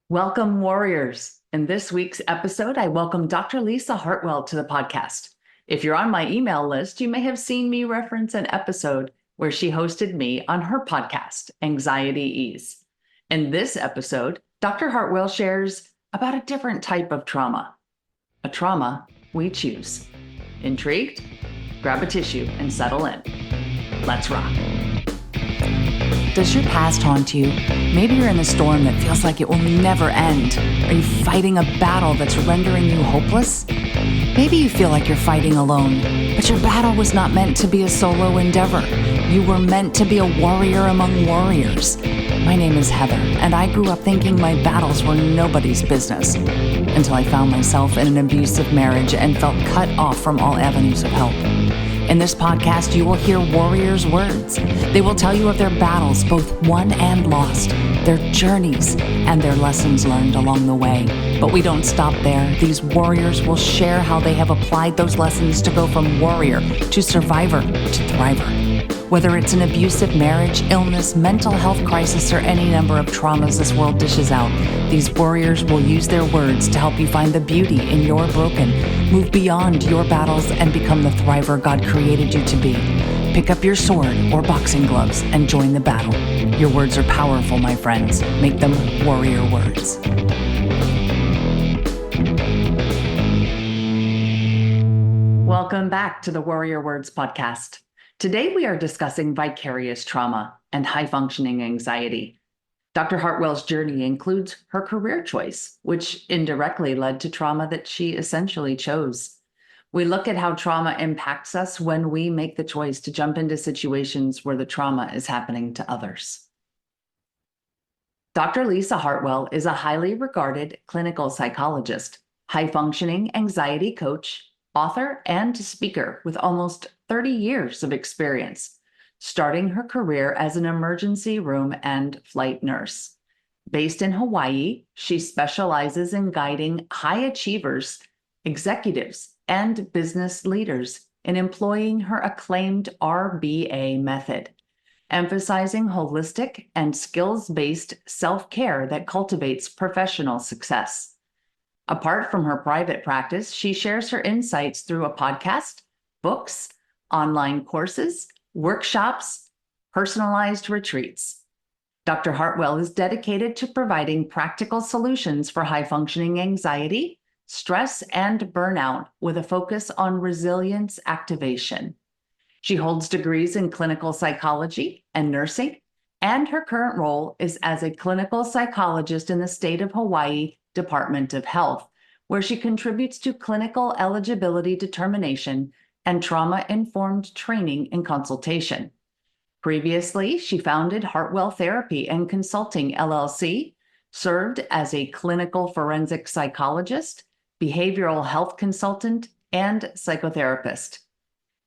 Welcome, warriors. In this week's episode, I welcome Dr. Lisa Hartwell to the podcast. If you're on my email list, you may have seen me reference an episode where she hosted me on her podcast, Anxiety Ease. In this episode, Dr. Hartwell shares about a different type of trauma, a trauma we choose. Intrigued? Grab a tissue and settle in. Let's rock. Does your past haunt you? Maybe you're in a storm that feels like it will never end. Are you fighting a battle that's rendering you hopeless? Maybe you feel like you're fighting alone, but your battle was not meant to be a solo endeavor. You were meant to be a warrior among warriors. My name is Heather, and I grew up thinking my battles were nobody's business until I found myself in an abusive marriage and felt cut off from all avenues of help. In this podcast, you will hear warriors' words. They will tell you of their battles, both won and lost, their journeys, and their lessons learned along the way. But we don't stop there. These warriors will share how they have applied those lessons to go from warrior to survivor to thriver. Whether it's an abusive marriage, illness, mental health crisis, or any number of traumas this world dishes out, these warriors will use their words to help you find the beauty in your broken, move beyond your battles, and become the thriver God created you to be. Pick up your sword or boxing gloves and join the battle. Your words are powerful, my friends. Make them warrior words. Welcome back to the Warrior Words podcast. Today, we are discussing vicarious trauma and high-functioning anxiety. Dr. Hartwell's journey includes her career choice, which indirectly led to trauma that she essentially chose. We look at how trauma impacts us when we make the choice to jump into situations where the trauma is happening to others. Dr. Lisa Hartwell is a highly regarded clinical psychologist, high-functioning anxiety coach, author, and speaker with almost 30 years of experience, starting her career as an emergency room and flight nurse. Based in Hawaii, she specializes in guiding high achievers, executives, and business leaders in employing her acclaimed RBA method, emphasizing holistic and skills-based self-care that cultivates professional success. Apart from her private practice, she shares her insights through a podcast, books, online courses, workshops, personalized retreats. Dr. Hartwell is dedicated to providing practical solutions for high-functioning anxiety, stress, and burnout with a focus on resilience activation. She holds degrees in clinical psychology and nursing, and her current role is as a clinical psychologist in the state of Hawaii Department of Health, where she contributes to clinical eligibility determination and trauma-informed training and consultation. Previously, she founded Hartwell Therapy and Consulting, LLC, served as a clinical forensic psychologist, behavioral health consultant, and psychotherapist.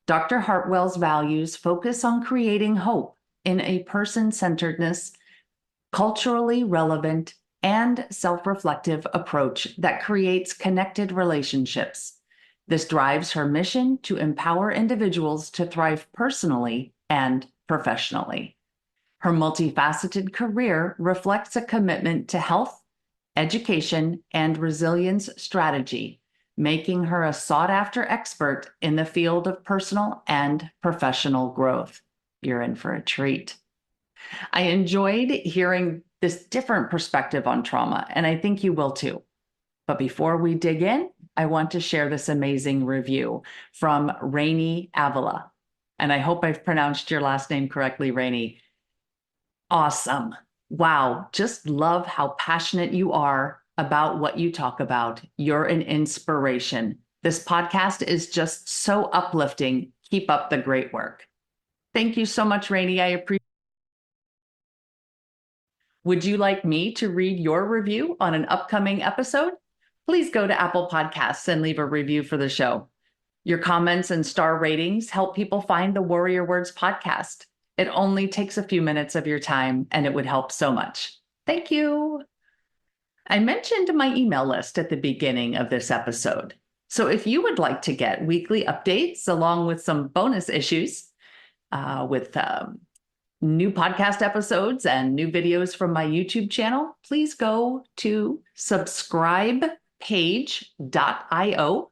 Dr. Hartwell's values focus on creating hope in a person-centeredness, culturally relevant, and self-reflective approach that creates connected relationships. This drives her mission to empower individuals to thrive personally and professionally. Her multifaceted career reflects a commitment to health, education, and resilience strategy, making her a sought-after expert in the field of personal and professional growth. You're in for a treat. I enjoyed hearing this different perspective on trauma, and I think you will too. But before we dig in, I want to share this amazing review from Rainey Avila. And I hope I've pronounced your last name correctly, Rainey. Awesome. Wow. Just love how passionate you are about what you talk about. You're an inspiration. This podcast is just so uplifting. Keep up the great work. Thank you so much, Rainey. I appreciate it. Would you like me to read your review on an upcoming episode? Please go to Apple Podcasts and leave a review for the show. Your comments and star ratings help people find the Warrior Words podcast. It only takes a few minutes of your time, and it would help so much. Thank you. I mentioned my email list at the beginning of this episode. So if you would like to get weekly updates along with some bonus issues with new podcast episodes and new videos from my YouTube channel, please go to subscribepage.io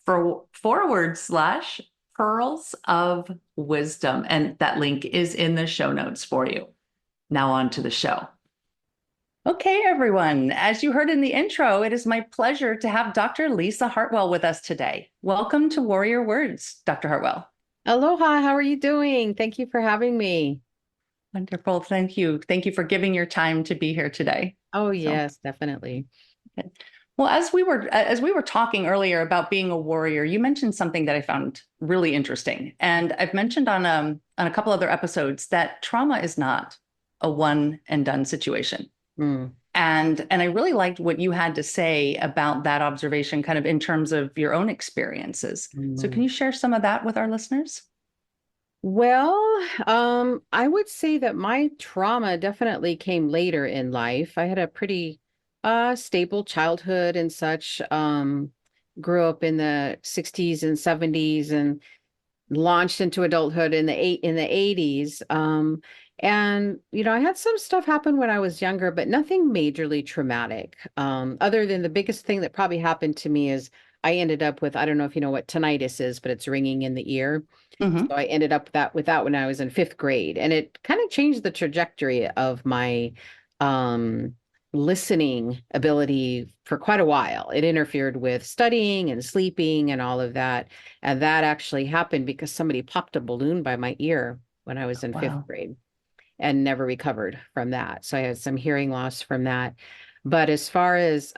/ pearls of wisdom. And that link is in the show notes for you. Now on to the show. Okay, everyone. As you heard in the intro, it is my pleasure to have Dr. Lisa Hartwell with us today. Welcome to Warrior Words, Dr. Hartwell. Aloha, how are you doing? Thank you for having me. Wonderful. Thank you. Thank you for giving your time to be here today. Oh, yes, definitely. Well, as we were talking earlier about being a warrior, you mentioned something that I found really interesting. And I've mentioned on a couple other episodes that trauma is not a one and done situation. Mm. And I really liked what you had to say about that observation, kind of in terms of your own experiences. So can you share some of that with our listeners? Well, I would say that my trauma definitely came later in life. I had a pretty stable childhood and such. Grew up in the 60s and 70s and launched into adulthood in the 80s. And I had some stuff happen when I was younger, but nothing majorly traumatic. Other than the biggest thing that probably happened to me is I ended up with, I don't know if you know what tinnitus is, but it's ringing in the ear. Mm-hmm. So I ended up with that when I was in fifth grade, and it kind of changed the trajectory of my um, listening ability for quite a while. It interfered with studying and sleeping and all of that. And that actually happened because somebody popped a balloon by my ear when I was in fifth Wow. grade and never recovered from that. So I had some hearing loss from that. But as far as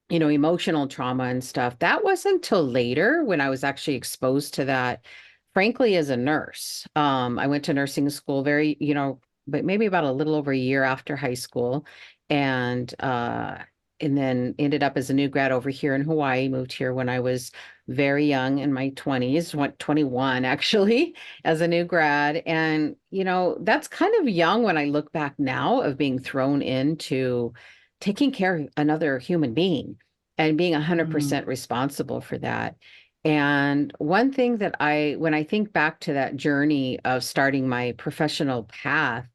emotional trauma and stuff, that wasn't until later when I was actually exposed to that, frankly, as a nurse. I went to nursing school but maybe about a little over a year after high school. And then ended up as a new grad over here in Hawaii, moved here when I was very young in my 20s, 21 actually, as a new grad. And, that's kind of young when I look back now of being thrown into taking care of another human being and being 100% responsible for that. And one thing that when I think back to that journey of starting my professional path,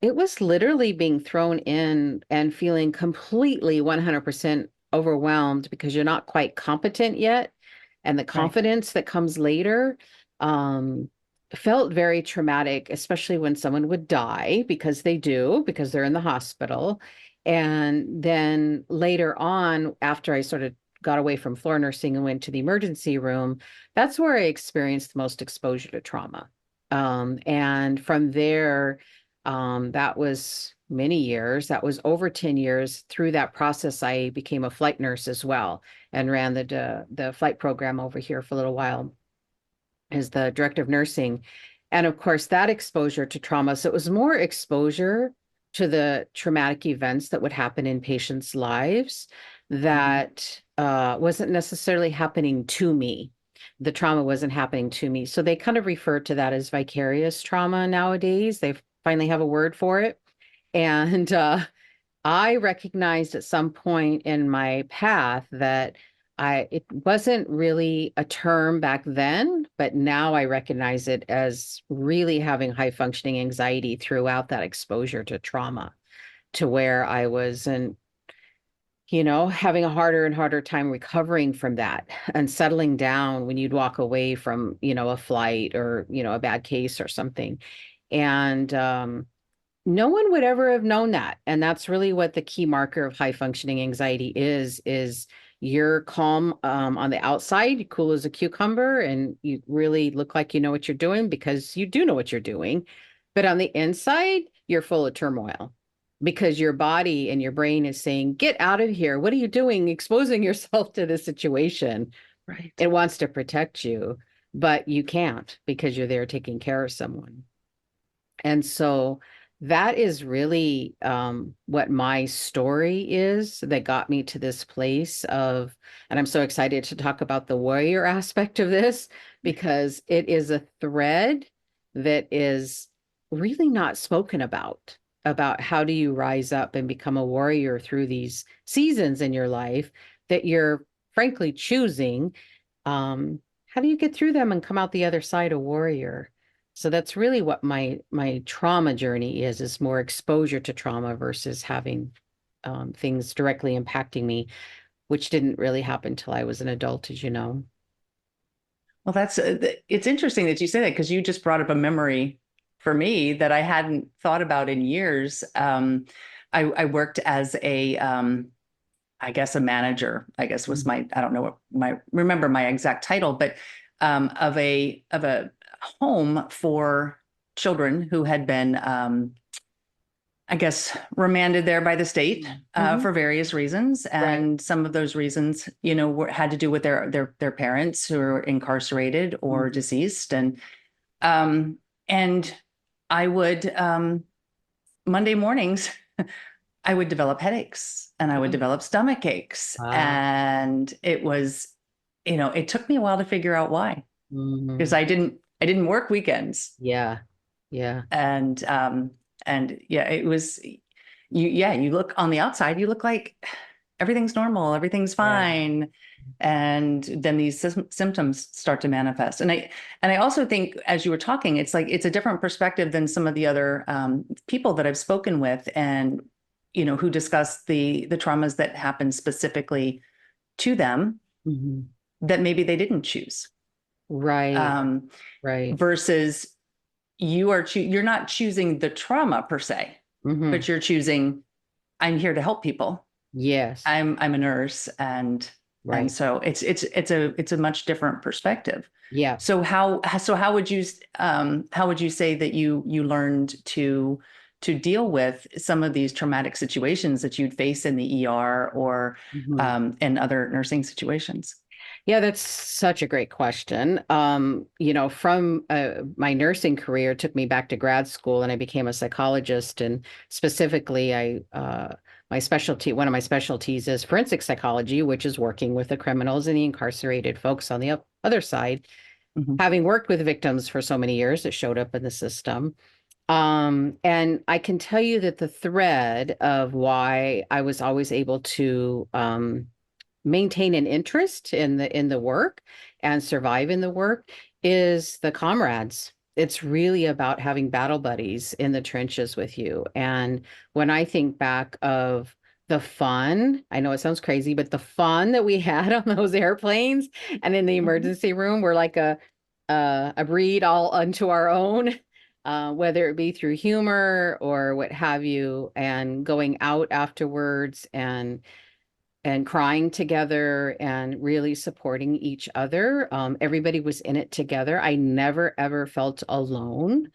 it was literally being thrown in and feeling completely 100% overwhelmed because you're not quite competent yet. And the confidence that comes later felt very traumatic, especially when someone would die, because they're in the hospital. And then later on, after I sort of got away from floor nursing and went to the emergency room, that's where I experienced the most exposure to trauma. And from there, that was many years. That was over 10 years. Through that process, I became a flight nurse as well and ran the flight program over here for a little while as the director of nursing. And of course, that exposure to trauma. So it was more exposure to the traumatic events that would happen in patients' lives that wasn't necessarily happening to me. The trauma wasn't happening to me. So they kind of refer to that as vicarious trauma nowadays. They finally have a word for it. And I recognized at some point in my path that it wasn't really a term back then, but now I recognize it as really having high functioning anxiety throughout that exposure to trauma, to where I was having a harder and harder time recovering from that and settling down when you'd walk away from, a flight or, a bad case or something. And no one would ever have known that. And that's really what the key marker of high functioning anxiety is you're calm on the outside, you're cool as a cucumber, and you really look like you know what you're doing because you do know what you're doing. But on the inside, you're full of turmoil because your body and your brain is saying, get out of here. What are you doing? Exposing yourself to this situation. Right. It wants to protect you, but you can't because you're there taking care of someone. And so that is really what my story is that got me to this place of, and I'm so excited to talk about the warrior aspect of this because it is a thread that is really not spoken about how do you rise up and become a warrior through these seasons in your life that you're frankly choosing. How do you get through them and come out the other side a warrior? So that's really what my trauma journey is more exposure to trauma versus having things directly impacting me, which didn't really happen till I was an adult, as you know. Well, it's interesting that you say that because you just brought up a memory for me that I hadn't thought about in years. I worked as I guess a manager, I guess was Mhm. my, I don't know what remember my exact title, but of a home for children who had been, I guess, remanded there by the state Mhm. for various reasons, Right. and some of those reasons, had to do with their parents who were incarcerated or Mhm. deceased, um, and I would Monday mornings I would develop headaches and I would Mhm. develop stomach aches, Ah. and it was, it took me a while to figure out why because Mhm. I didn't work weekends, Yeah. Yeah. and yeah, it was you look on the outside, you look like everything's normal, everything's Yeah. fine, and then these symptoms start to manifest. And I also think as you were talking, it's like it's a different perspective than some of the other people that I've spoken with, and who discuss the traumas that happen specifically to them Mhm. that maybe they didn't choose, Right. um, Right. versus you're not choosing the trauma per se, Hmm. but you're choosing, I'm here to help people. Yes. I'm a nurse, and Right. so it's a much different perspective. Yeah. So how would you say that you learned to deal with some of these traumatic situations that you'd face in the ER or Mhm. in other nursing situations? Yeah, that's such a great question. From my nursing career took me back to grad school and I became a psychologist. And specifically, one of my specialties is forensic psychology, which is working with the criminals and the incarcerated folks on the other side. Mhm. Having worked with victims for so many years that showed up in the system. And I can tell you that the thread of why I was always able to maintain an interest in the work and survive in the work is the comrades. It's really about having battle buddies in the trenches with you. And when I think back of the fun, I know it sounds crazy, but the fun that we had on those airplanes and in the Mhm. emergency room, we're like a breed all unto our own. Whether it be through humor or what have you, and going out afterwards and crying together and really supporting each other. Everybody was in it together. I never ever felt alone.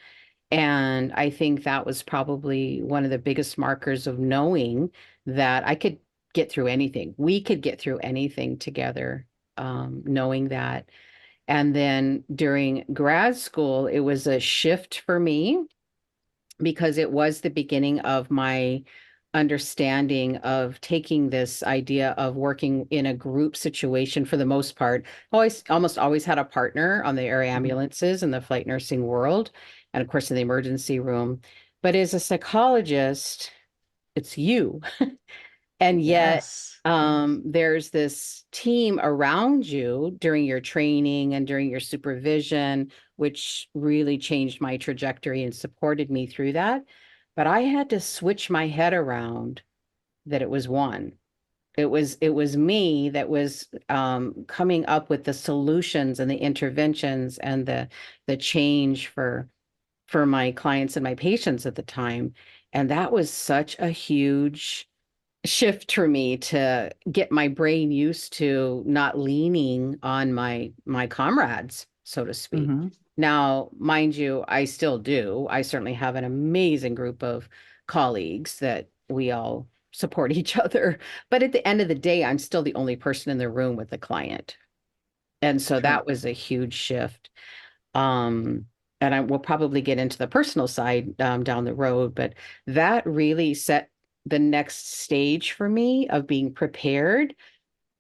And I think that was probably one of the biggest markers of knowing that I could get through anything. We could get through anything together, knowing that. And then during grad school, it was a shift for me because it was the beginning of my understanding of taking this idea of working in a group situation for the most part. Always, almost always had a partner on the air Mhm. ambulances and the flight nursing world, and of course in the emergency room. But as a psychologist, it's you. And yet, Yes. Yes. there's this team around you during your training and during your supervision, which really changed my trajectory and supported me through that. But I had to switch my head around that it was one. It was me that was coming up with the solutions and the interventions and the change for my clients and my patients at the time. And that was such a huge shift for me to get my brain used to not leaning on my comrades, so to speak. Mhm. Now, mind you, I still do. I certainly have an amazing group of colleagues that we all support each other. But at the end of the day, I'm still the only person in the room with the client. And so Sure. that was a huge shift. Um, and I will probably get into the personal side down the road, but that really set the next stage for me of being prepared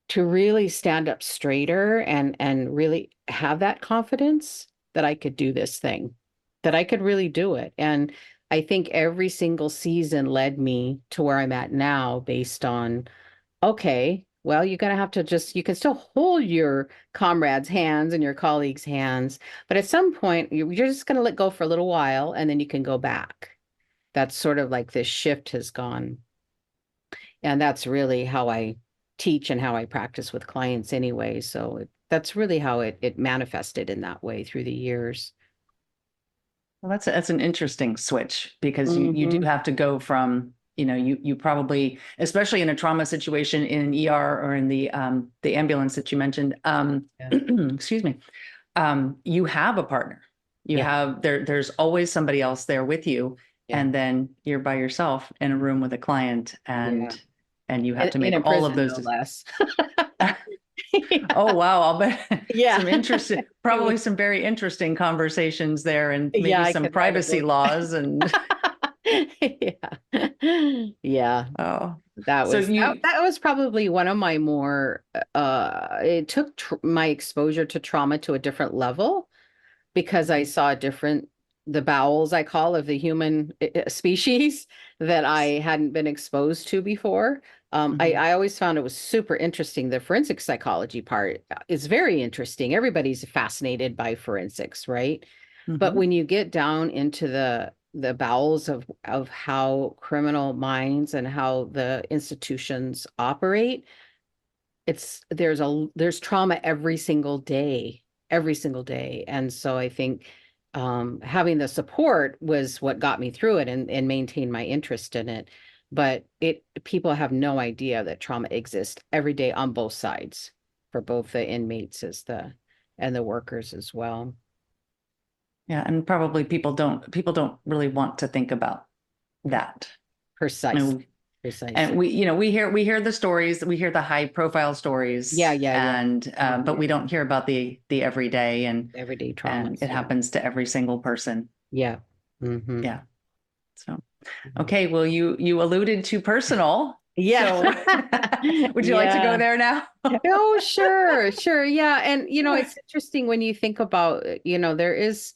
to really stand up straighter and really have that confidence that I could do this thing, that I could really do it. And I think every single season led me to where I'm at now based on, okay, well, you're going to have to just, you can still hold your comrades' hands and your colleagues' hands, but at some point, you're just going to let go for a little while and then you can go back. That's sort of like this shift has gone. And that's really how I teach and how I practice with clients anyway. So that's really how it manifested in that way through the years. Well, that's an interesting switch because you do Hmm. have to go from, you probably, especially in a trauma situation in an ER or in the ambulance that you mentioned, Yeah. excuse me, you have a partner. You Yeah. have there's always somebody else there with you, Yeah. and then you're by yourself in a room with a client, Yeah. and you have to In make a all of prison, those. no less. Oh, wow. I'll bet Yeah. some interesting, It was, probably some very interesting conversations there and yeah, maybe I some can write a privacy book. laws and Yeah. Yeah. oh. That So was that, you that was probably one of my more it took my exposure to trauma to a different level because I saw different the bowels I call of the human species that I hadn't been exposed to before. Mhm. I always found it was super interesting. The forensic psychology part is very interesting. Everybody's fascinated by forensics, right? But Mhm. when you get down into the bowels of how criminal minds and how the institutions operate, there's trauma every single day. And so I think having the support was what got me through it and maintained my interest in it. But people have no idea that trauma exists every day on both sides for both the inmates as the and the workers as well. Yeah, and probably people don't really want to think about that. I Precise, mean, and precisely. we hear the stories, we hear the high profile Yeah, stories, yeah, yeah. and but Mhm. we don't hear about the everyday, Everyday and traumas. it Yeah. happens to every single person. Yeah. Hmm. Yeah. So okay, well you alluded to personal, Yeah. so would you like to go Yeah. there now? Oh, sure, sure. Yeah. And it's interesting when you think about, there is,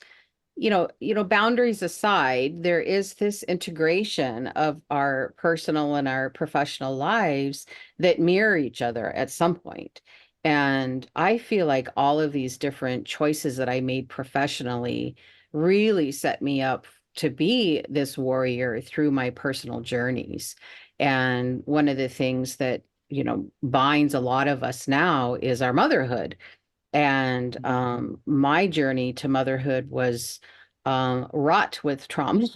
boundaries aside, there is this integration of our personal and our professional lives that mirror each other at some point. And I feel like all of these different choices that I made professionally really set me up to be this warrior through my personal journeys. And one of the things that, binds a lot of us now is our motherhood. And my journey to motherhood was wrought with trauma,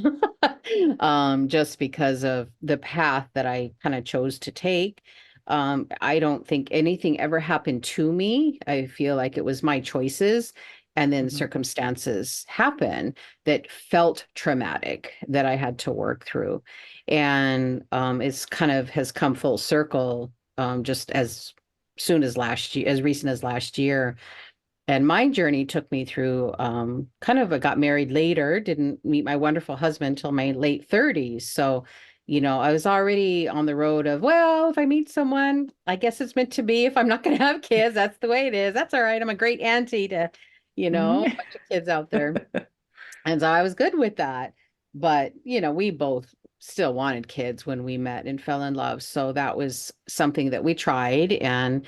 just because of the path that I kind of chose to take. I don't think anything ever happened to me. I feel like it was my choices. And then Mhm. circumstances happen that felt traumatic that I had to work through. And it's kind of has come full circle just as soon as last year, as recent as last year. And my journey took me through kind of, I got married later, didn't meet my wonderful husband till my late 30s. So, I was already on the road of, well, if I meet someone, I guess it's meant to be. If I'm not going to have kids, that's the way it is. That's all right. I'm a great auntie to, a Mhm. bunch of kids out there. And so I was good with that. But, we both still wanted kids when we met and fell in love. So that was something that we tried and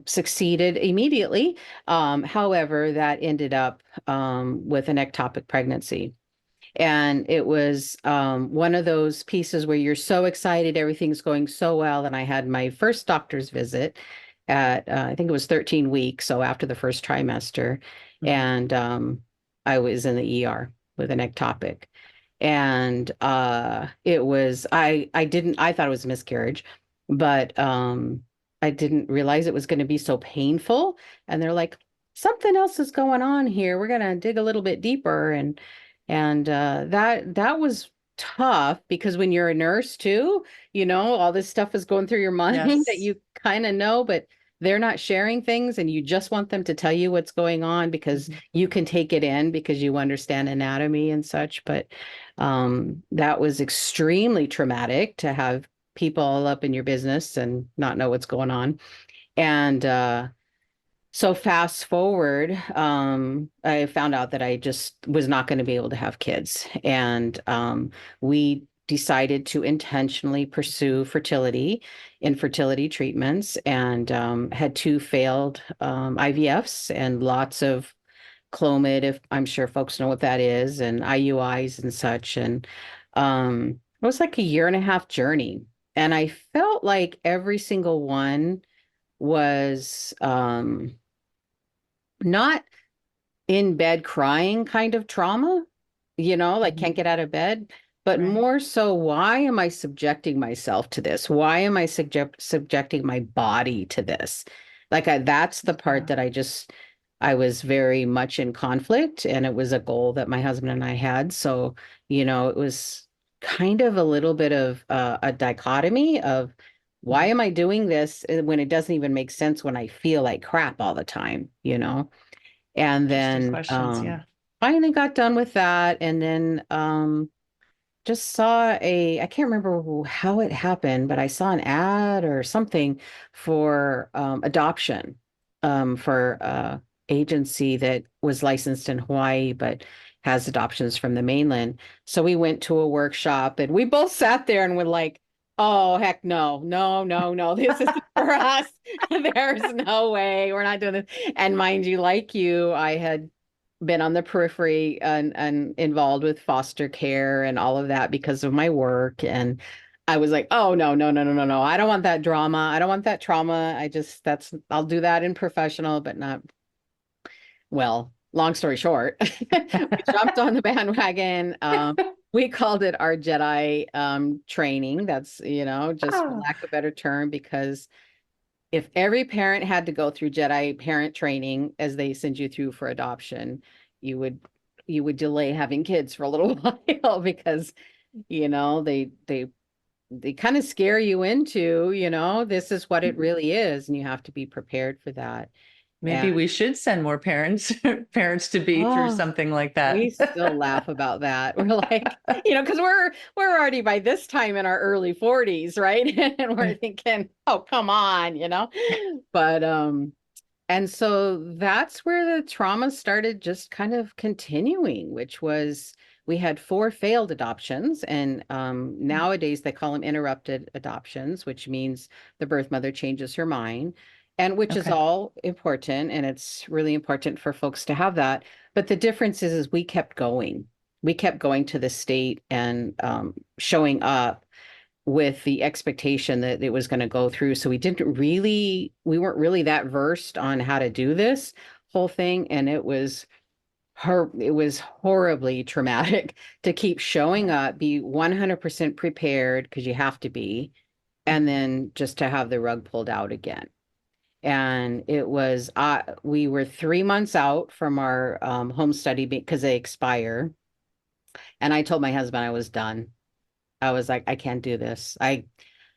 succeeded immediately. However, that ended up with an ectopic pregnancy. And it was one of those pieces where you're so excited, everything's going so well. And I had my first doctor's visit at, I think it was 13 weeks. So after the first trimester. Mhm. And I was in the ER with an ectopic. And I thought it was a miscarriage, but I didn't realize it was going to be so painful. And they're like, something else is going on here. We're going to dig a little bit deeper. And that was tough because when you're a nurse too, all this stuff is going through your mind that Yes. you kind of know, but they're not sharing things and you just want them to tell you what's going on because Mhm. you can take it in because you understand anatomy and such. But that was extremely traumatic to have people all up in your business and not know what's going on. And so fast forward, I found out that I just was not going to be able to have kids. And we decided to intentionally pursue infertility treatments, and had two failed IVFs and lots of Clomid, if I'm sure folks know what that is, and IUIs and such. And it was like a year and a half journey. And I felt like every single one was not in bed crying kind of trauma, like can't get out of bed, but Right. more so, why am I subjecting myself to this? Why am I subjecting my body to this? That's the part Yeah. that I was very much in conflict, and it was a goal that my husband and I had. So, it was kind of a little bit of a dichotomy of why Mhm. am I doing this when it doesn't even make sense when I feel like crap all the time? And Interesting then questions. Yeah. finally got done with that, and then just saw I can't remember how it happened, but I saw an ad or something for adoption for agency that was licensed in Hawaii but has adoptions from the mainland. So we went to a workshop, and we both sat there and were like, oh heck no, no, no, no, this isn't for us. There's no way we're not doing this. And mind you, like you, I had been on the periphery and involved with foster care and all of that because of my work. And I was like, oh no, no, no, no, no, no. I don't want that drama. I don't want that trauma. I'll do that in professional, but not, well, long story short, we jumped on the bandwagon. We called it our Jedi training. That's, just for Oh, lack of a better term, because if every parent had to go through Jedi parent training as they send you through for adoption, you would you would delay having kids for a little while, because they kind of scare you into, this is what it really is, and you have to be prepared for that. maybe And we should send more parents parents to be through oh, something like we that. still laugh about that. We're like, because we're already by this time in our early 40s, right? And we're thinking, oh, come on. But and so that's where the trauma started just kind of continuing, which was we had four failed adoptions. And nowadays they call them interrupted adoptions, which means the birth mother changes her mind, and which is Okay. all important. And it's really important for folks to have that. But the difference is we kept going. We kept going to the state and showing up with the expectation that it was going to go through. So we weren't really that versed on how to do this whole thing. And it was horribly traumatic to keep showing Yeah. up, be 100% prepared, because you have to be, and then just to have the rug pulled out again. And we were 3 months out from our home study because they expire. And I told my husband I was done. I was like, I can't do this. I've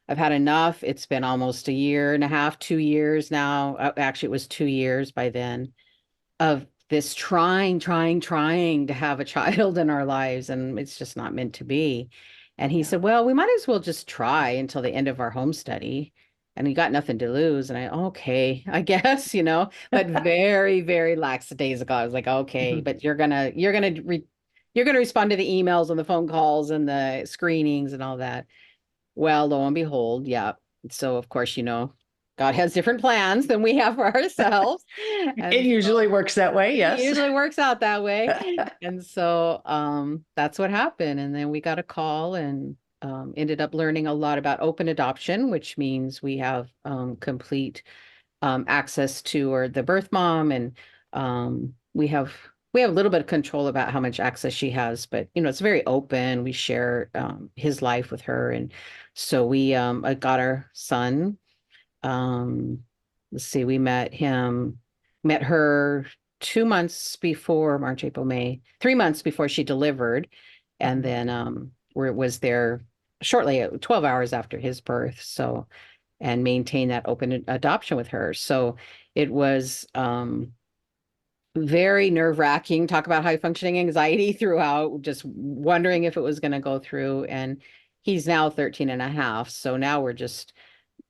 had enough. It's been almost a year and a half, 2 years now. Actually, it was 2 years by then of this trying to have a child in our lives, and it's just not meant to be. And he Yeah. said, well, we might as well just try until the end of our home study. And you got nothing to lose. And okay, I guess, but very, very lackadaisical. I was like, okay, Mhm. but you're gonna respond to the emails and the phone calls and the screenings and all that. Well, lo and behold, yeah. So of course, God has different plans than we have for ourselves. It And usually works that way, it yes. usually works out that way. And so that's what happened. And then we got a call and ended up learning a lot about open adoption, which means we have complete access to or the birth mom, and we have a little bit of control about how much access she has, but it's very open. We share his life with her, and so we got our son. Um, let's see, met her 2 months before March, April, May, 3 months before she delivered, and Mhm. then was there shortly, 12 hours after his birth. So, and maintain that open adoption with her. So it was very nerve-wracking. Talk about high functioning anxiety throughout, just wondering if it was going to go through. And he's now 13 and a half. So now we're just,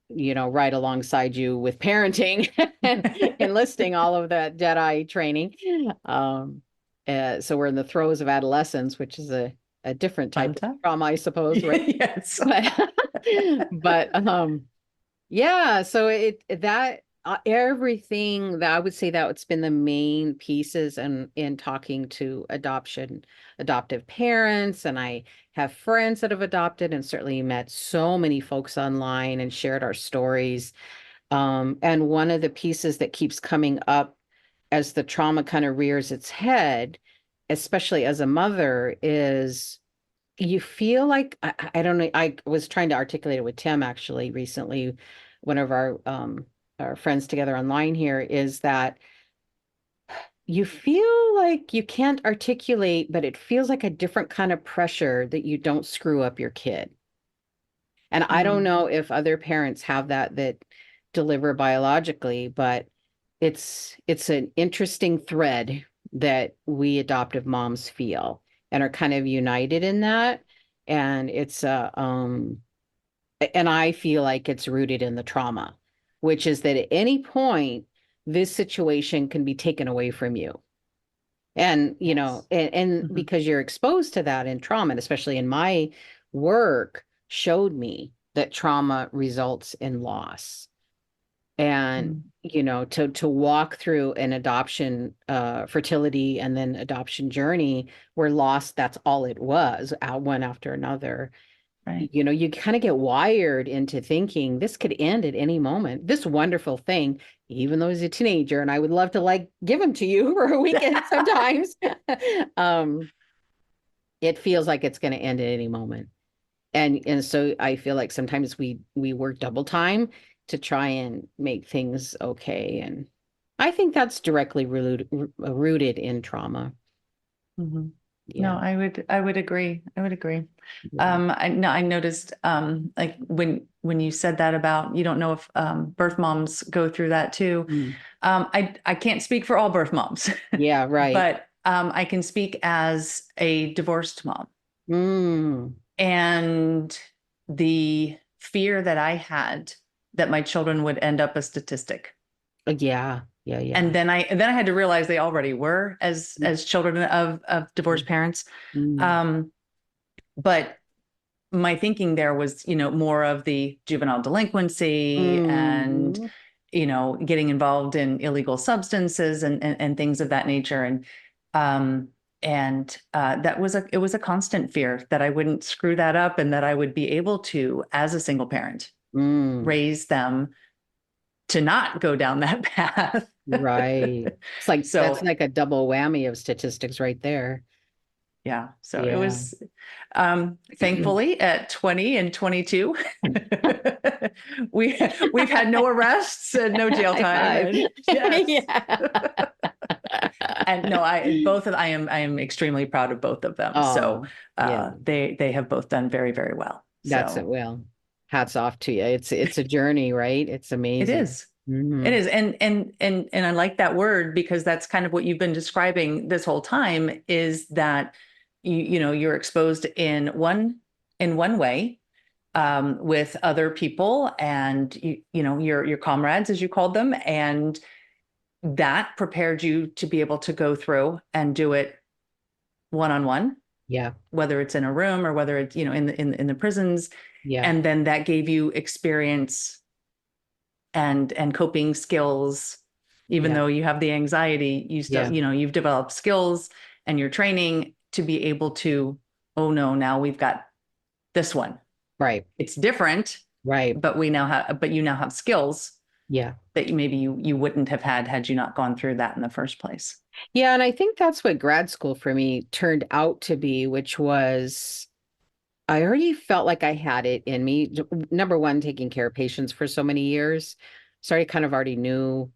right alongside you with parenting and enlisting all of that Jedi training. So we're in the throes of adolescence, which is a a different Fun type of time. trauma, I suppose, right? Yes. But but yeah, so that everything that I would say that it's been the main pieces and in talking to adoptive parents, and I have friends that have adopted, and certainly met so many folks online and shared our stories. And one of the pieces that keeps coming up as the trauma kind of rears its head, especially as a mother, is you feel like I don't know. I was trying to articulate it with Tim actually recently, one of our friends together online here, is that you feel like you can't articulate, but it feels like a different kind of pressure that you don't screw up your kid. And I don't Mm, know if other parents have that deliver biologically, but it's an interesting thread that we adoptive moms feel and are kind of united in that. And and I feel like it's rooted in the trauma, which is that at any point this situation can be taken away from you. And, yes. and Mhm. because you're exposed to that in trauma, and especially in my work, showed me that trauma results in loss. And, Mm, to walk through an adoption, fertility and then adoption journey where loss, that's all it was, one after another. right. You kind of get wired into thinking this could end at any moment. This wonderful thing, even though he's a teenager, and I would love to like give him to you for a weekend sometimes. um, it feels like it's going to end at any moment. And so I feel like sometimes we work double time to try and make things okay. And I think that's directly rooted in trauma. Mhm. No, Yeah. I would agree. I would agree. Yeah. I no, I noticed like when you said that about you don't know if birth moms go through that too. Mm. I can't speak for all birth moms, Yeah, right. but I can speak as a divorced mom. Mm. And the fear that I had that my children would end up a statistic. Yeah. Yeah. And Yeah. then I had to realize they already were as children of divorced parents. Mm. Um, but my thinking there was, more of the juvenile delinquency and, Mm. getting involved in illegal substances and things of that nature. Um, that was it was a constant fear that I wouldn't screw that up and that I would be able to, as a single parent, Mm. raise them to not go down that path. Right. It's like that's So like a double whammy of statistics right there. yeah, so it Yeah. was thankfully at 20 and 22 we we've had no arrests and no jail High time five. and yes. Yeah. And no, I am extremely proud of both of them. So Oh, yeah. they have both done very, very well. That's it. So Well, hats off to you. It's a journey, right? It's it amazing. is. It Hmm. is. And I like that word because that's kind of what you've been describing this whole time is that you're exposed in one way with other people and your comrades as you called them, and that prepared you to be able to go through and do it one on one, Yeah. whether it's in a room or whether it's in the prisons, Yeah. and then that gave you experience and coping skills. Even Yeah. though you have the anxiety, you still Yeah. you've developed skills and you're training to be able to, oh no, now we've got this one. Right. It's different, Right. but you now have skills Yeah. that maybe you wouldn't have had you not gone through that in the first place. Yeah. And I think that's what grad school for me turned out to be, which was I already felt like I had it in me. Number one, taking care of patients for so many years. So I kind of already knew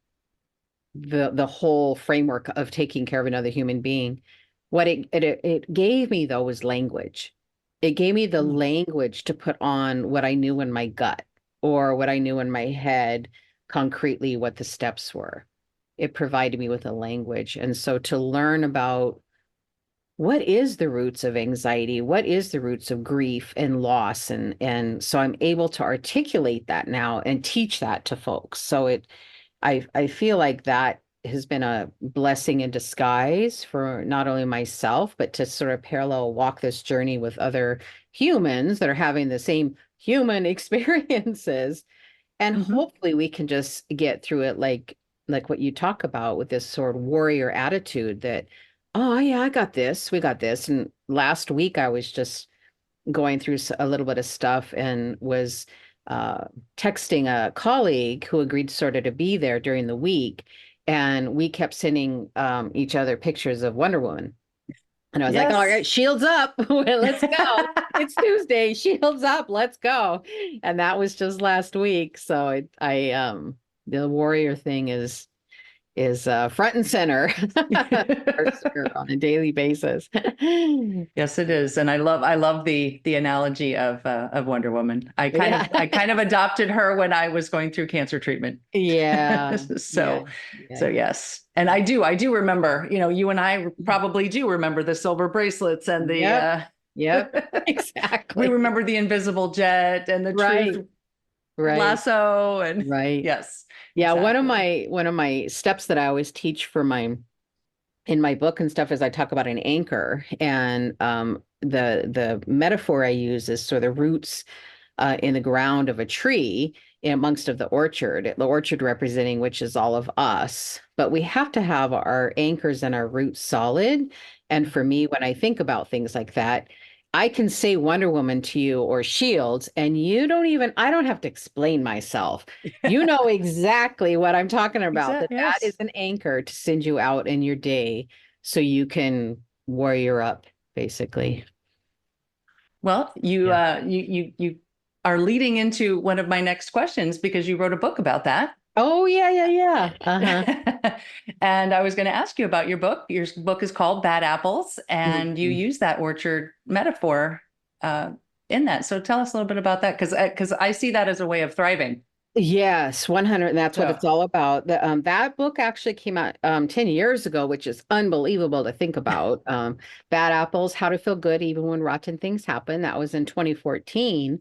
the whole framework of taking care of another human being. What it gave me though was language. It gave me the Mm. language to put on what I knew in my gut or what I knew in my head concretely what the steps were. It provided me with a language. And so to learn about what is the roots of anxiety, what is the roots of grief and loss, and so I'm able to articulate that now and teach that to folks. So I feel like that has been a blessing in disguise for not only myself, but to sort of parallel walk this journey with other humans that are having the same human experiences. And Mhm. hopefully we can just get through it like what you talk about with this sort of warrior attitude that, oh yeah, I got this, we got this. And last week I was just going through a little bit of stuff and was uh, texting a colleague who agreed sort of to be there during the week. And we kept sending each other pictures of Wonder Woman. And I was like, all right, Yes. shields up. Let's go. It's Tuesday. Shields up. Let's go. And that was just last week. So the warrior thing is front and center on a daily basis. Yes, it is. And I love the analogy of Wonder Woman. Yeah. I kind of adopted her when I was going through cancer treatment. Yeah. Yeah. So Yeah. so yes. And I do remember, you and I probably do remember the silver bracelets and the Yep. Yep. we Exactly. remember the invisible jet and the truth Right. Right. lasso and Right. yes, Yeah. exactly. One of my steps that I always teach for my in my book and stuff is I talk about an anchor, and the metaphor I use is sort of the roots in the ground of a tree in amongst of the orchard representing which is all of us. But we have to have our anchors and our roots solid. And for me, when I think about things like that, I can say Wonder Woman to you or Shields, and I don't have to explain myself. You know exactly what I'm talking about, Exactly. that is Yes. an anchor to send you out in your day so you can warrior up, basically. Well, Yeah. you are leading into one of my next questions because you wrote a book about that. Oh, yeah, yeah, yeah. Uh-huh. And I was going to ask you about your book. Your book is called Bad Apples, and you Mhm. use that orchard metaphor uh, in that. So tell us a little bit about that, because I see that as a way of thriving. Yes, 100. That's what So it's all about. That book actually came out 10 years ago, which is unbelievable to think about. Bad Apples, How to Feel Good Even When Rotten Things Happen. That was in 2014.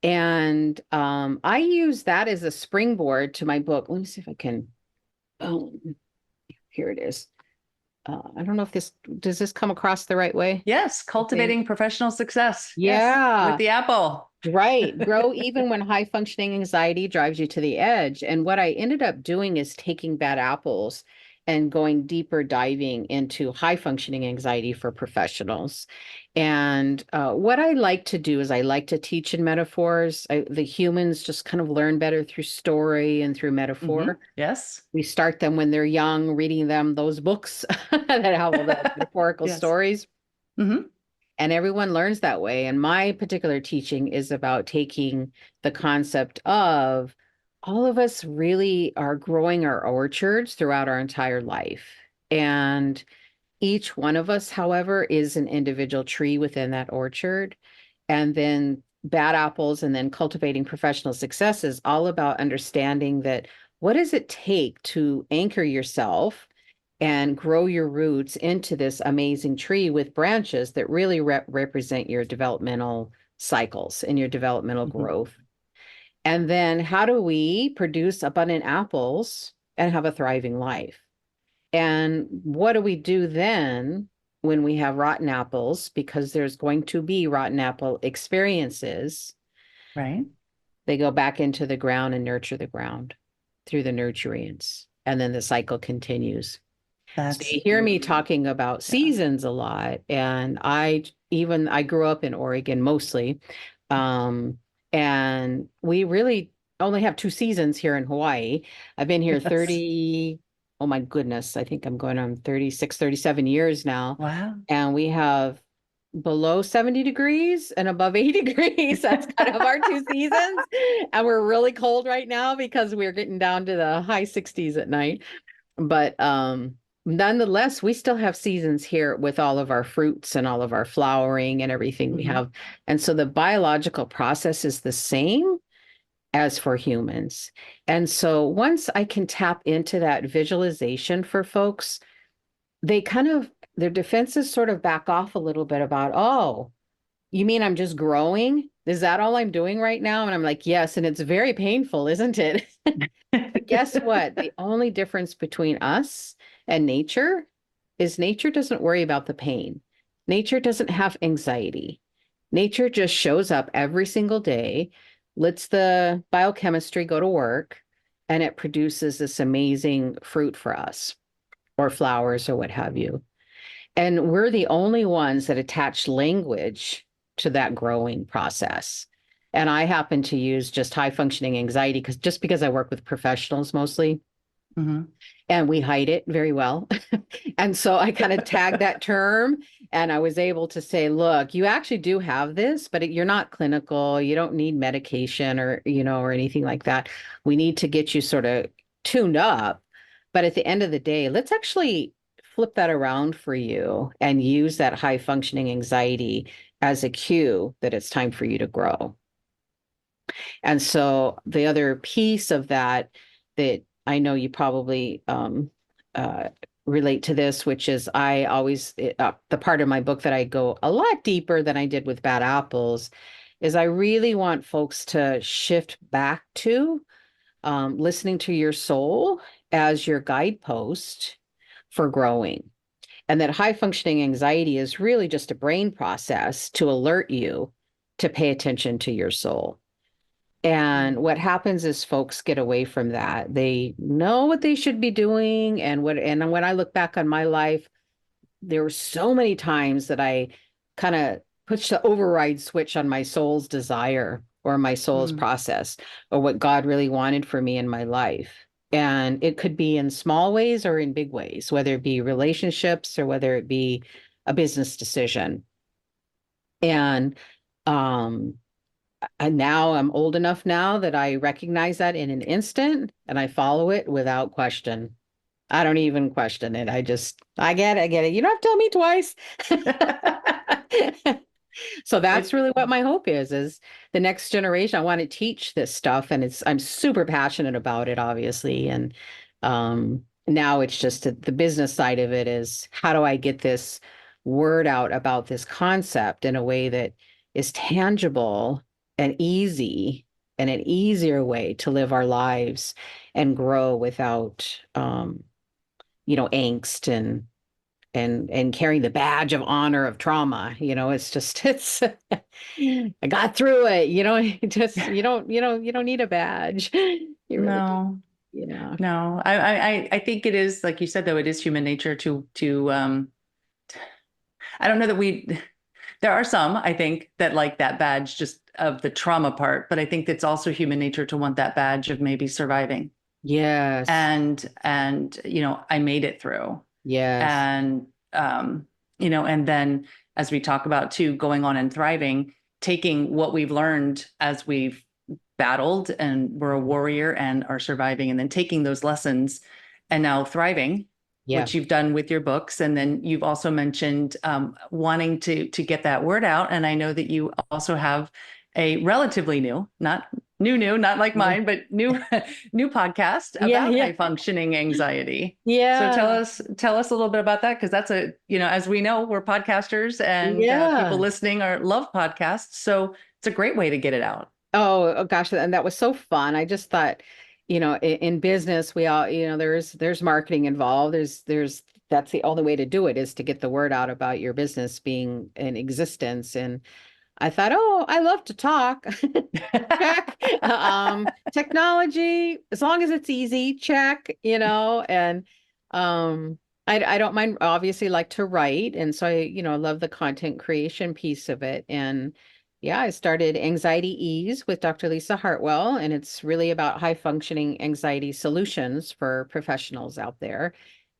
And I use that as a springboard to my book. Let me see if I can. Oh, here it is. I don't know if does this come across the right way? yes, Okay. cultivating professional success. Yes, with Yeah. the apple. Right. Grow even when high functioning anxiety drives you to the edge. And what I ended up doing is taking bad apples and going deeper diving into high functioning anxiety for professionals. And what I like to do is I like to teach in metaphors. The humans just kind of learn better through story and through metaphor. Yes. We start them when they're young, reading them those books that have all the metaphorical Yes. stories. Hmm. And everyone learns that way. And my particular teaching is about taking the concept of all of us really are growing our orchards throughout our entire life. And each one of us, however, is an individual tree within that orchard. And then bad apples and then cultivating professional success is all about understanding that what does it take to anchor yourself and grow your roots into this amazing tree with branches that really represent your developmental cycles and your developmental Hmm. growth. And then how do we produce abundant apples and have a thriving life? And what do we do then when we have rotten apples? Because there's going to be rotten apple experiences. Right. They go back into the ground and nurture the ground through the nurturance. And then the cycle continues. So That's you hear me talking about yeah. seasons a lot, and I grew up in Oregon mostly, um, and we really only have two seasons here in Hawaii. I've been here Yes. 30, oh my goodness, I think I'm going on 36, 37 years now, Wow. and we have below 70 degrees and above 80 degrees. That's kind of our two seasons, and we're really cold right now because we're getting down to the high 60s at night. But nonetheless, we still have seasons here with all of our fruits and all of our flowering and everything we Hmm. have. And so the biological process is the same as for humans. And so once I can tap into that visualization for folks, they kind of their defenses sort of back off a little bit about, oh, you mean I'm just growing? Is that all I'm doing right now? And I'm like, yes. And it's very painful, isn't it? But guess what? The only difference between us and nature is nature doesn't worry about the pain. Nature doesn't have anxiety. Nature just shows up every single day, lets the biochemistry go to work, and it produces this amazing fruit for us, or flowers, or what have you. And we're the only ones that attach language to that growing process. And I happen to use just high functioning anxiety because I work with professionals mostly, Mhm. and we hide it very well. And so I kind of tagged that term, and I was able to say, look, you actually do have this, but you're not clinical. You don't need medication or, or anything like that. We need to get you sort of tuned up. But at the end of the day, let's actually flip that around for you and use that high functioning anxiety as a cue that it's time for you to grow. And so the other piece of that that I know you probably uh, relate to this, which is I always, the part of my book that I go a lot deeper than I did with Bad Apples, is I really want folks to shift back to listening to your soul as your guidepost for growing. And that high functioning anxiety is really just a brain process to alert you to pay attention to your soul. And what happens is folks get away from that. They know what they should be doing. And when I look back on my life, there were so many times that I kind of pushed the override switch on my soul's desire or my soul's Mm. process or what God really wanted for me in my life. And it could be in small ways or in big ways, whether it be relationships or whether it be a business decision. And um and now I'm old enough now that I recognize that in an instant and I follow it without question. I don't even question it. I get it. I get it. You don't have to tell me twice. So that's It, really what my hope is the next generation. I want to teach this stuff and I'm super passionate about it, obviously. And now it's just the business side of it is how do I get this word out about this concept in a way that is tangible and easy and an easier way to live our lives and grow without angst and carrying the badge of honor of trauma. It's just it's I got through it. You don't need a badge. You really just, no, you know. no. I think it is, like you said, though, it is human nature to I don't know that there are some, I think, that like that badge just of the trauma part, but I think it's also human nature to want that badge of maybe surviving Yes. and I made it through. Yes. And and then as we talk about too, going on and thriving, taking what we've learned as we've battled and we're a warrior and are surviving, and then taking those lessons and now thriving, Yeah. which you've done with your books. And then you've also mentioned wanting to get that word out. And I know that you also have a relatively new, not new, not like Yeah. mine, but new new podcast Yeah. about Yeah. high functioning anxiety. So tell Yeah. us a little bit about that, because that's as we know, we're podcasters, and people Yeah. listening are love podcasts. So it's a great way to get it out. Oh gosh, and that was so fun. I just thought, in business, we all, there's marketing involved. There's that's the only way to do it is to get the word out about your business being in existence. And I thought, oh, I love to talk. Check. Technology, as long as it's easy, check, and I don't mind, obviously like to write. And so I love the content creation piece of it. And yeah, I started Anxiety Ease with Dr. Lisa Hartwell, and it's really about high functioning anxiety solutions for professionals out there.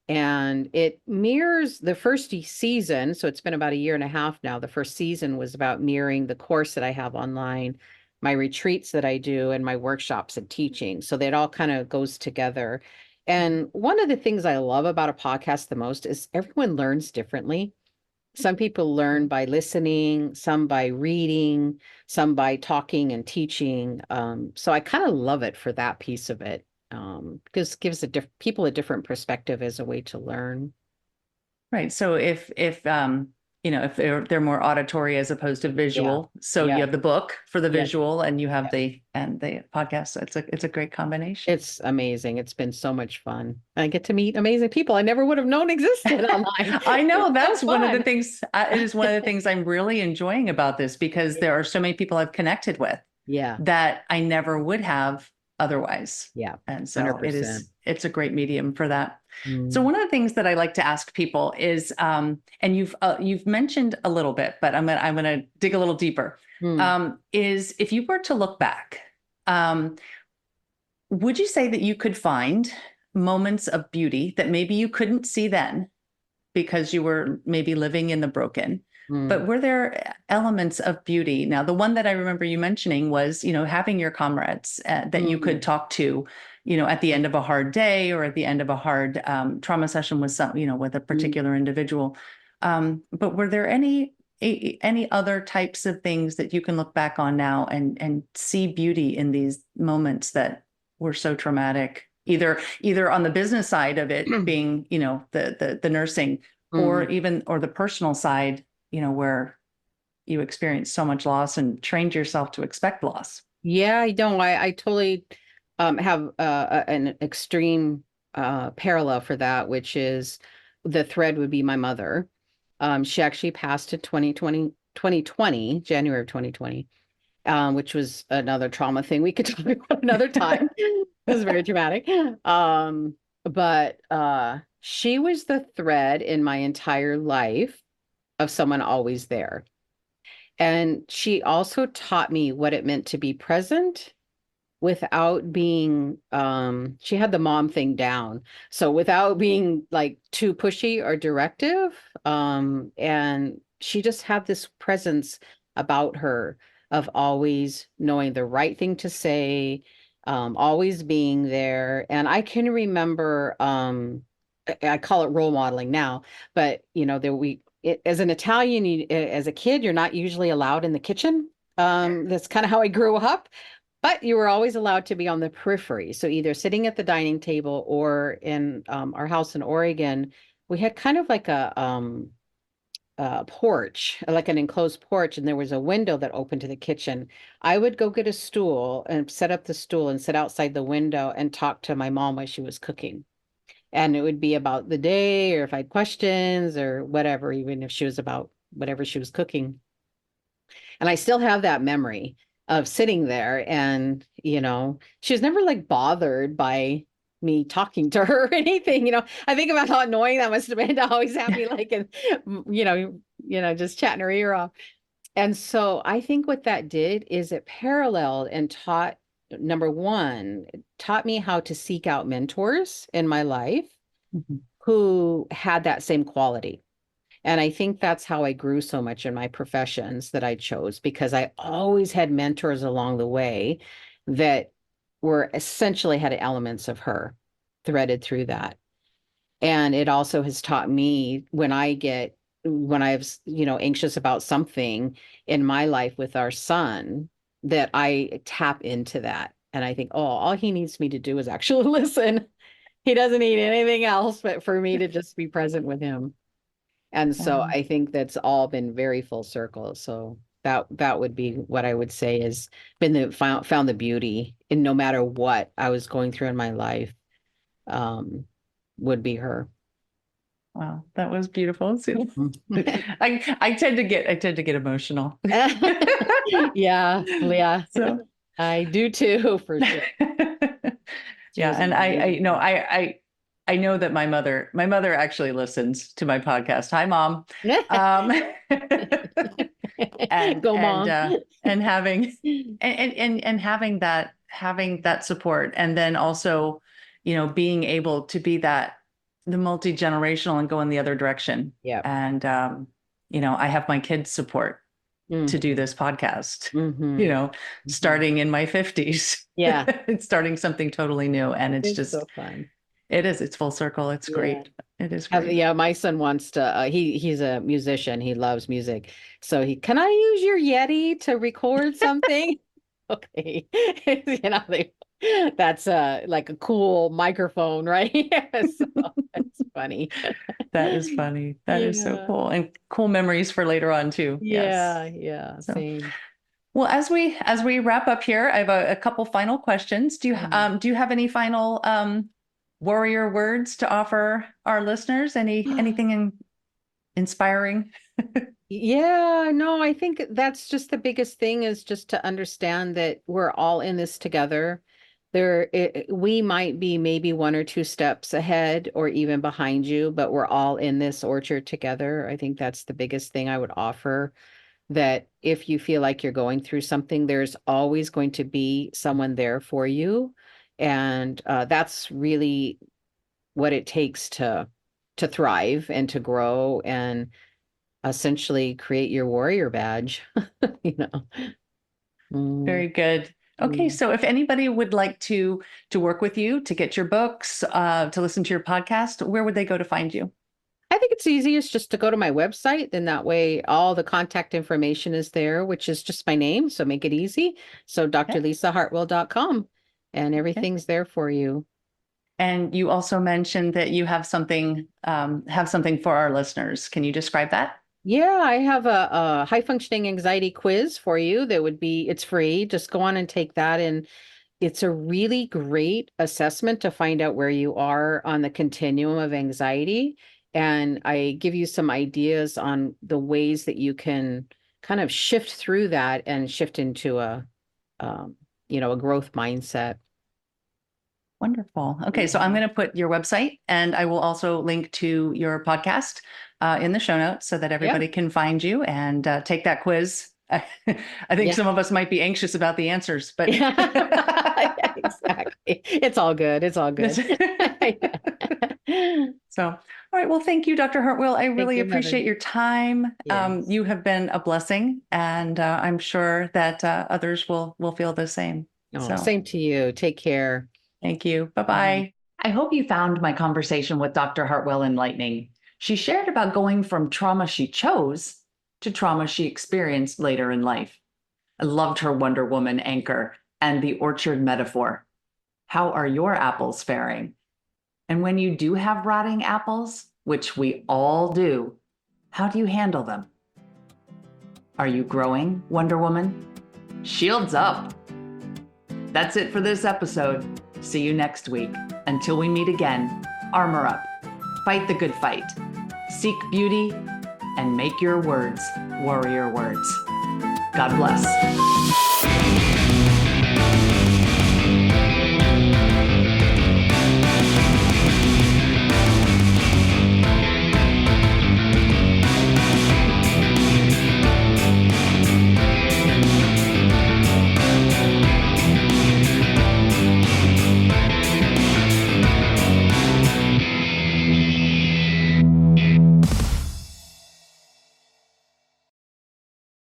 And it mirrors the first season. So it's been about a year and a half now. The first season was about mirroring the course that I have online, my retreats that I do, and my workshops and teaching. So that all kind of goes together. And one of the things I love about a podcast the most is everyone learns differently. Some people learn by listening, some by reading, some by talking and teaching. So I kind of love it for that piece of it, because it gives people a different perspective as a way to learn. Right. So if if they're more auditory as opposed to Yeah. visual. So you Yeah. have the book for the Yeah. visual and you have Yeah. the podcast. So it's a great combination. It's amazing. It's been so much fun. I get to meet amazing people I never would have known existed online. I know It's so that's one of the fun. things. It is one of the things I'm really enjoying about this because there are so many people I've connected with Yeah. that I never would have otherwise. Yeah. And so 100%. it's a great medium for that. So Mm. one of the things that I like to ask people is, and you've mentioned a little bit, but I'm gonna dig a little deeper. Mm. Is if you were to look back, um, would you say that you could find moments of beauty that maybe you couldn't see then because you were maybe living in the broken? Mm. But were there elements of beauty? Now, the one that I remember you mentioning was, having your comrades that you could Mm. talk to, at the end of a hard day or at the end of a hard trauma session with with a Mm. particular individual. But were there any other types of things that you can look back on now and see beauty in these moments that were so traumatic? Either on the business side of it being, the nursing, or Mm. the personal side, where you experienced so much loss and trained yourself to expect loss. Yeah, I don't. I totally have an extreme parallel for that, which is the thread would be my mother. She actually passed in 2020, January of 2020, which was another trauma thing we could talk about another time. It was very dramatic. But she was the thread in my entire life of someone always there. And she also taught me what it meant to be present without being she had the mom thing down. So without being like too pushy or directive. And she just had this presence about her of always knowing the right thing to say, always being there. And I can remember I call it role modeling now, but as an Italian, as a kid, you're not usually allowed in the kitchen. That's kind of how I grew up. But you were always allowed to be on the periphery. So either sitting at the dining table or in our house in Oregon, we had kind of like a porch, like an enclosed porch, and there was a window that opened to the kitchen. I would go get a stool and set up the stool and sit outside the window and talk to my mom while she was cooking. And it would be about the day or if I had questions or whatever, even if she was about whatever she was cooking. And I still have that memory of sitting there and, she was never like bothered by me talking to her or anything. I think about how annoying that must have been to always have me like, and, just chatting her ear off. And so I think what that did is it paralleled and taught, number one, it taught me how to seek out mentors in my life who had that same quality. And I think that's how I grew so much in my professions that I chose, because I always had mentors along the way that were essentially had elements of her threaded through that. And it also has taught me when I was, anxious about something in my life with our son, that I tap into that. And I think, oh, all he needs me to do is actually listen. He doesn't need anything else but for me to just be present with him. And so Wow. I think that's all been very full circle. So that would be what I would say is been found the beauty in no matter what I was going through in my life, um, would be her. Wow, that was beautiful. Mhm. I tend to get emotional. Yeah, yeah, So I do too, for sure. She yeah, was and I amazing. you know I know that my mother actually listens to my podcast. Hi, Mom. Um, and Go, and mom. uh and having and having that support, and then also being able to be that the multi-generational and go in the other direction. Yeah. And I have my kids support to do Mm-hmm. this podcast, you Mm-hmm. know Mm-hmm. starting in my 50s. Yeah, It's starting something totally new, and it's so fun. it's full circle. It's Yeah. great. It is great. Yeah, my son wants to he's a musician. He loves music. So can I use your Yeti to record something? Okay. They That's like a cool microphone, right? So that's funny. That is funny. That is so Yeah. cool. And cool memories for later on too. Yes. Yeah, yeah, So, same. well, as we wrap up here, I have a couple final questions. Mhm. Do you have any final warrior words to offer our listeners? Anything inspiring? Yeah, no, I think that's just the biggest thing is just to understand that we're all in this together. We might be maybe one or two steps ahead or even behind you, but we're all in this orchard together. I think that's the biggest thing I would offer, that if you feel like you're going through something, there's always going to be someone there for you. And that's really what it takes to thrive and to grow and essentially create your warrior badge, you know. Mm, Very good. Okay, mm. so if anybody would like to work with you, to get your books, to listen to your podcast, where would they go to find you? I think it's easiest just to go to my website. Then that way all the contact information is there, which is just my name. So make it easy. So Okay. drlisahartwell.com and Okay. everything's there for you. And you also mentioned that you have something for our listeners. Can you describe that? Yeah, I have a high functioning anxiety quiz for you that would be, it's free. Just go on and take that. And it's a really great assessment to find out where you are on the continuum of anxiety. And I give you some ideas on the ways that you can kind of shift through that and shift into um, a growth mindset. Wonderful. Okay, so I'm Mhm. going to put your website and I will also link to your podcast in the show notes so that Yeah. everybody can find you and take that quiz. I think Yeah. some of us might be anxious about the answers, but Yeah, exactly. It's all good. It's all good. so, all right. Well, thank you, Dr. Hartwell. I Thank really you, Heather. appreciate your time. Yes. You have been a blessing, and I'm sure that others will feel the same. Oh, So, same to you. Take care. thank you. Bye Mhm. bye. I hope you found my conversation with Dr. Hartwell enlightening. She shared about going from trauma she chose to trauma she experienced later in life. I loved her Wonder Woman anchor and the orchard metaphor. How are your apples faring? And when you do have rotting apples, which we all do, how do you handle them? Are you growing, Wonder Woman? Shields up! That's it for this episode. See you next week. Until we meet again, armor up, fight the good fight, seek beauty, and make your words warrior words. God bless.